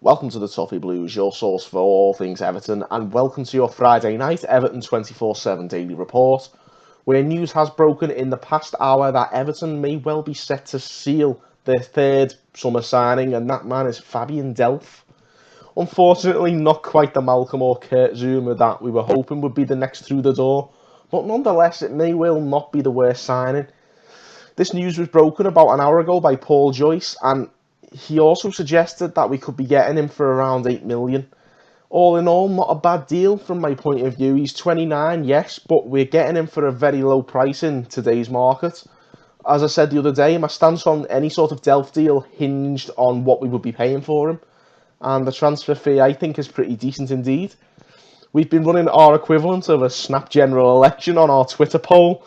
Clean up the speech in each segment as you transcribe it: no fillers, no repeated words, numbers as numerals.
Welcome to the Toffee Blues, your source for all things Everton, and welcome to your Friday night Everton 24/7 daily report, where news has broken in the past hour that Everton may well be set to seal their third summer signing, and that man is Fabian Delph. Unfortunately, not quite the Malcolm or Kurt Zouma that we were hoping would be the next through the door, but nonetheless, it may well not be the worst signing. This news was broken about an hour ago by Paul Joyce, and he also suggested that we could be getting him for around 8 million. All in all, not a bad deal from my point of view. He's 29, yes, but we're getting him for a very low price in today's market. As I said the other day, my stance on any sort of Delph deal hinged on what we would be paying for him, and the transfer fee I think is pretty decent indeed. We've been running our equivalent of a snap general election on our Twitter poll.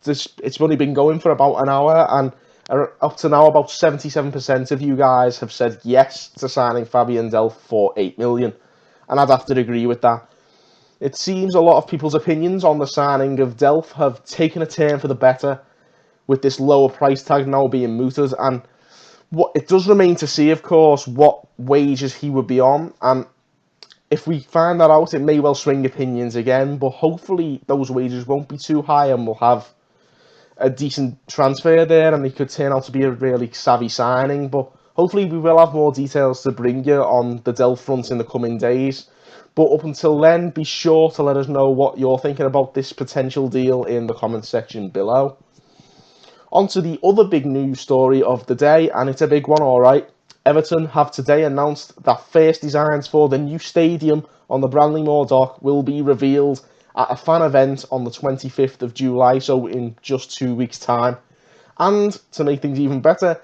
It's only been going for about an hour, and up to now, about 77% of you guys have said yes to signing Fabian Delph for 8 million, and I'd have to agree with that. It seems a lot of people's opinions on the signing of Delph have taken a turn for the better, with this lower price tag now being mooted, and what it does remain to see, of course, what wages he would be on, and if we find that out, it may well swing opinions again, but hopefully those wages won't be too high, and we'll have a decent transfer there, and he could turn out to be a really savvy signing. But hopefully we will have more details to bring you on the Delph front in the coming days. But up until then, be sure to let us know what you're thinking about this potential deal in the comment section below. On to the other big news story of the day, and it's a big one, alright. Everton have today announced that first designs for the new stadium on the Branley-Moore Dock will be revealed at a fan event on the 25th of July, so in just 2 weeks' time. And to make things even better,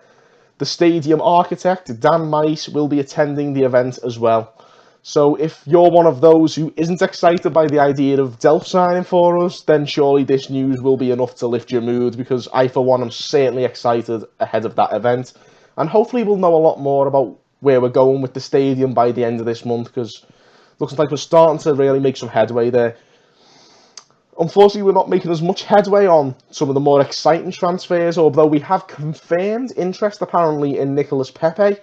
the stadium architect, Dan Mice, will be attending the event as well. So if you're one of those who isn't excited by the idea of Delph signing for us, then surely this news will be enough to lift your mood, because I, for one, am certainly excited ahead of that event. And hopefully we'll know a lot more about where we're going with the stadium by the end of this month, because it looks like we're starting to really make some headway there. Unfortunately, we're not making as much headway on some of the more exciting transfers, although we have confirmed interest apparently in Nicolas Pepe.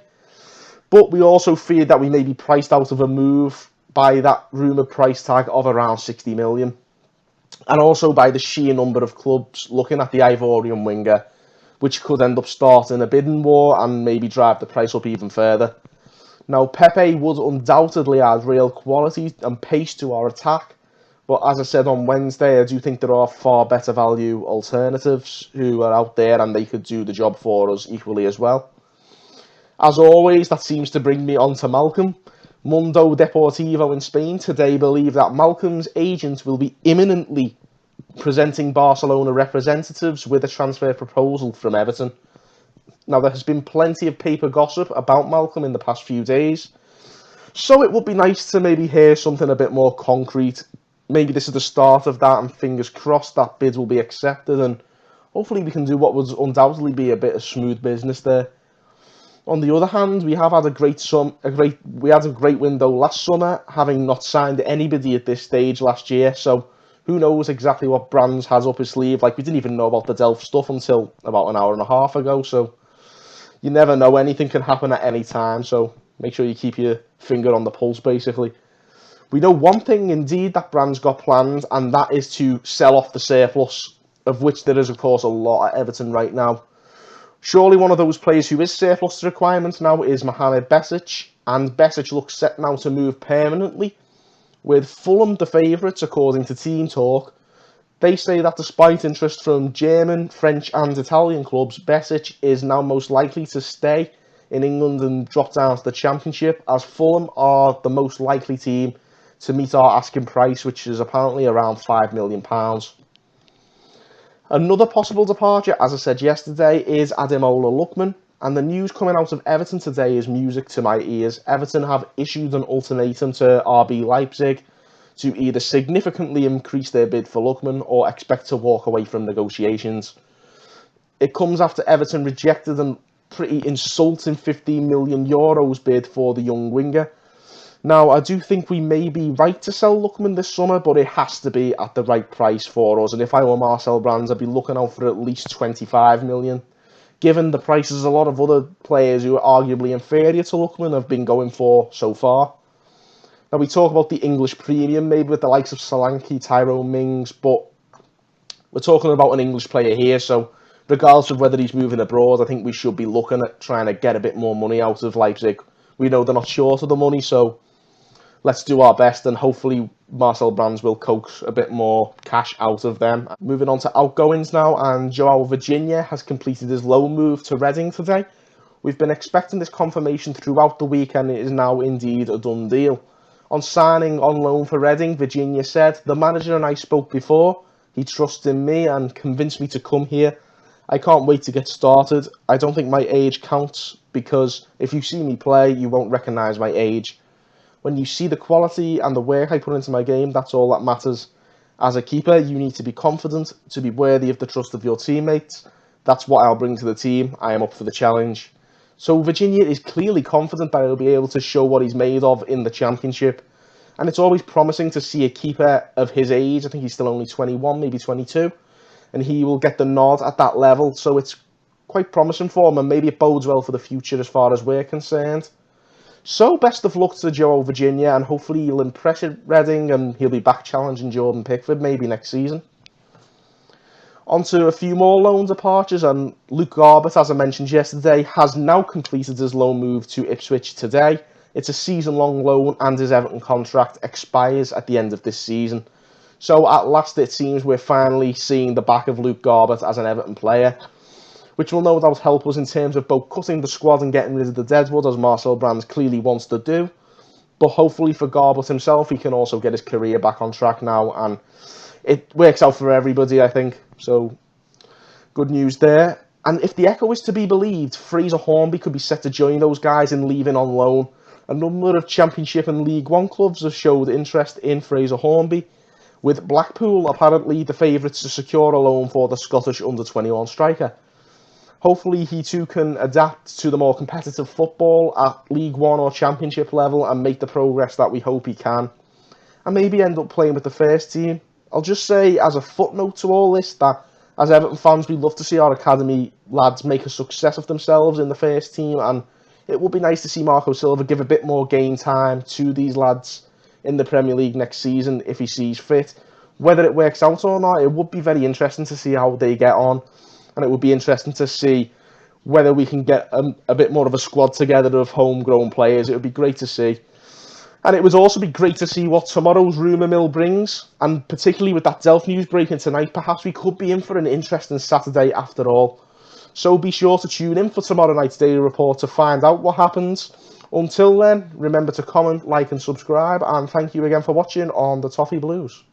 But we also fear that we may be priced out of a move by that rumoured price tag of around 60 million. And also by the sheer number of clubs looking at the Ivorian winger, which could end up starting a bidding war and maybe drive the price up even further. Now, Pepe would undoubtedly add real quality and pace to our attack, but as I said on Wednesday, I do think there are far better value alternatives who are out there, and they could do the job for us equally as well. As always, that seems to bring me on to Malcolm. Mundo Deportivo in Spain today believe that Malcolm's agent will be imminently presenting Barcelona representatives with a transfer proposal from Everton. Now, there has been plenty of paper gossip about Malcolm in the past few days, so it would be nice to maybe hear something a bit more concrete. Maybe this is the start of that, and fingers crossed that bid will be accepted, and hopefully we can do what would undoubtedly be a bit of smooth business there. On the other hand, we have had a great window last summer, having not signed anybody at this stage last year, so who knows exactly what Brands has up his sleeve. Like, we didn't even know about the Delph stuff until about an hour and a half ago, so you never know, anything can happen at any time, so make sure you keep your finger on the pulse, basically. We know one thing indeed that Brands got planned, and that is to sell off the surplus, of which there is of course a lot at Everton right now. Surely one of those players who is surplus to requirements now is Mohamed Besic, and Besic looks set now to move permanently, with Fulham the favourites according to Team Talk. They say that despite interest from German, French and Italian clubs, Besic is now most likely to stay in England and drop down to the Championship, as Fulham are the most likely team to meet our asking price, which is apparently around £5 million. Another possible departure, as I said yesterday, is Ademola Lookman, and the news coming out of Everton today is music to my ears. Everton have issued an ultimatum to RB Leipzig to either significantly increase their bid for Lookman or expect to walk away from negotiations. It comes after Everton rejected a pretty insulting €15 million bid for the young winger. Now, I do think we may be right to sell Lookman this summer, but it has to be at the right price for us. And if I were Marcel Brands, I'd be looking out for at least 25 million. given the prices a lot of other players who are arguably inferior to Lookman have been going for so far. Now, we talk about the English premium, maybe with the likes of Solanke, Tyrone Mings, but we're talking about an English player here, so regardless of whether he's moving abroad, I think we should be looking at trying to get a bit more money out of Leipzig. We know they're not short of the money, so let's do our best, and hopefully Marcel Brands will coax a bit more cash out of them. Moving on to outgoings now, and João Virginia has completed his loan move to Reading today. We've been expecting this confirmation throughout the week, and it is now indeed a done deal. On signing on loan for Reading, Virginia said, "The manager and I spoke before. He trusts in me and convinced me to come here. I can't wait to get started. I don't think my age counts, because if you see me play, you won't recognise my age. When you see the quality and the work I put into my game, that's all that matters. As a keeper, you need to be confident to be worthy of the trust of your teammates. That's what I'll bring to the team. I am up for the challenge." So Virginia is clearly confident that he'll be able to show what he's made of in the Championship. And it's always promising to see a keeper of his age. I think he's still only 21, maybe 22. And he will get the nod at that level. So it's quite promising for him, and maybe it bodes well for the future as far as we're concerned. So best of luck to João Virginia, and hopefully he'll impress at Reading and he'll be back challenging Jordan Pickford maybe next season. On to a few more loan departures, and Luke Garbett, as I mentioned yesterday, has now completed his loan move to Ipswich today. It's a season-long loan, and his Everton contract expires at the end of this season. So at last it seems we're finally seeing the back of Luke Garbett as an Everton player, which will no doubt help us in terms of both cutting the squad and getting rid of the deadwood, as Marcel Brands clearly wants to do. But hopefully for Garbett himself, he can also get his career back on track now, and it works out for everybody, I think. So, good news there. And if the echo is to be believed, Fraser Hornby could be set to join those guys in leaving on loan. A number of Championship and League One clubs have showed interest in Fraser Hornby, with Blackpool apparently the favourites to secure a loan for the Scottish under-21 striker. Hopefully he too can adapt to the more competitive football at League One or Championship level and make the progress that we hope he can, and maybe end up playing with the first team. I'll just say as a footnote to all this that as Everton fans, we love to see our academy lads make a success of themselves in the first team, and it would be nice to see Marco Silva give a bit more game time to these lads in the Premier League next season if he sees fit. Whether it works out or not, it would be very interesting to see how they get on, and it would be interesting to see whether we can get a bit more of a squad together of homegrown players. It would be great to see. And it would also be great to see what tomorrow's rumour mill brings, and particularly with that Delph news breaking tonight, perhaps we could be in for an interesting Saturday after all. So be sure to tune in for tomorrow night's Daily Report to find out what happens. Until then, remember to comment, like and subscribe, and thank you again for watching on the Toffee Blues.